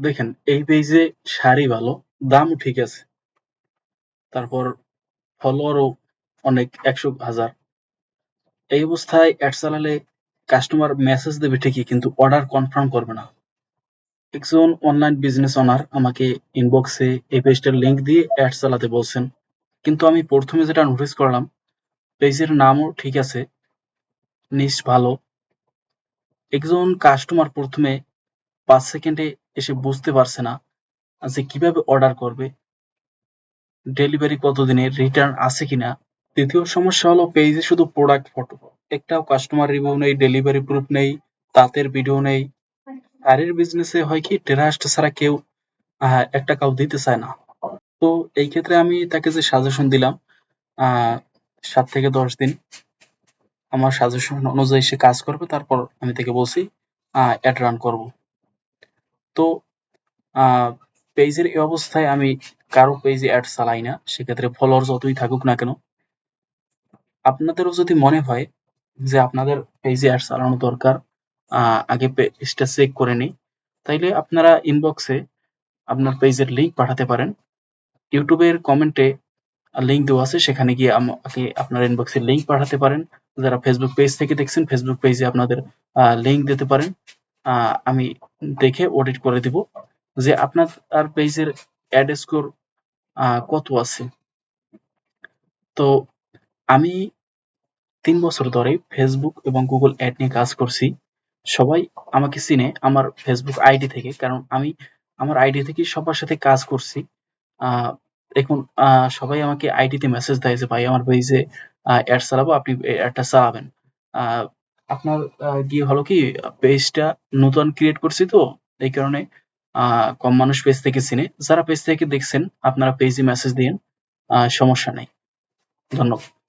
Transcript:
দেখেন এই পেজে শাড়ি ভালো, দামও ঠিক আছে। তারপর ফলোয়ারও অনেক ১০০,০০০। এই অবস্থায় এড চালালে কাস্টমার মেসেজ দেবে ঠিকই কিন্তু অর্ডার কনফার্ম করবে না। একজন অনলাইন বিজনেস ওনার আমাকে ইনবক্সে এই পেজটার লিংক দিয়ে এড চালাতে বলছেন। কিন্তু আমি ১ম এ যেটা নোটিস করলাম পেজের নামও ঠিক আছে, নিশ ভালো। একজন কাস্টমার ১ম এ ৫ সেকেন্ডে এসে বুঝতে পারছে না যে কিভাবে অর্ডার করবে, ডেলিভারি কতদিনের, রিটার্ন আছে কিনা। ২য় সমস্যা হলো পেজে শুধু প্রোডাক্ট ফটো। একটাও কাস্টমার রিভিউ নেই, ডেলিভারি প্রুফ নেই, তাঁতের ভিডিও নেই। শাড়ির বিজনেসে হয় কি ট্রাস্ট ছাড়া কেউ ৳১ দিতে চায় না। তো এই ক্ষেত্রে আমি তাকে যে সাজেশন দিলাম আ ৭ থেকে ১০ দিন আমার সাজেশন অনুযায়ী সে কাজ করবে। তারপর আমি তাকে বলছি অ্যাড রান করব। তো আ পেজের এই অবস্থায় আমি কারো পেজে অ্যাড চালাই না। সেক্ষেত্রে ফলোয়ার যতই থাকুক না কেন। আপনাদেরও যদি মনে হয় যে আপনাদের পেজে অ্যাড চালানো দরকার, আ আগে পেজটা চেক করে নিই। তাইলে আপনারা ইনবক্সে আপনার পেজের লিংক পাঠাতে পারেন। YouTube এর কমেন্টে লিংক দেওয়া আছে সেখানে গিয়ে আমাকে আপনার ইনবক্সে লিংক পাঠাতে পারেন। যারা Facebook পেজ থেকে দেখছেন Facebook পেজে আপনাদের লিংক দিতে পারেন। আ আমি দেখে অডিট করে দিব যে আপনার পেজের অ্যাড স্কোর কত আছে। তো আমি ৩ বছর ধরে Facebook এবং Google অ্যাড নিয়ে কাজ করছি। সবাই আমাকে চিনে আমার Facebook আইডি থেকে। কারণ আমি আমার আইডি থেকেই সবার সাথে কাজ করছি। আ এখন সবাই আমাকে আইডিতে মেসেজ দেয় যে, "ভাই আমার পেজে অ্যাড চালাবো, আপনি অ্যাডটা চালাবেন।" আ আপনার গিয়ে হলো কি পেজটা নতুন ক্রিয়েট করছি তো এই কারণে আ কম মানুষ পেজ থেকে চিনে। যারা পেজ থেকে দেখছেন আপনারা পেজে মেসেজ দিয়েন। সমস্যা নাই। ধন্যবাদ।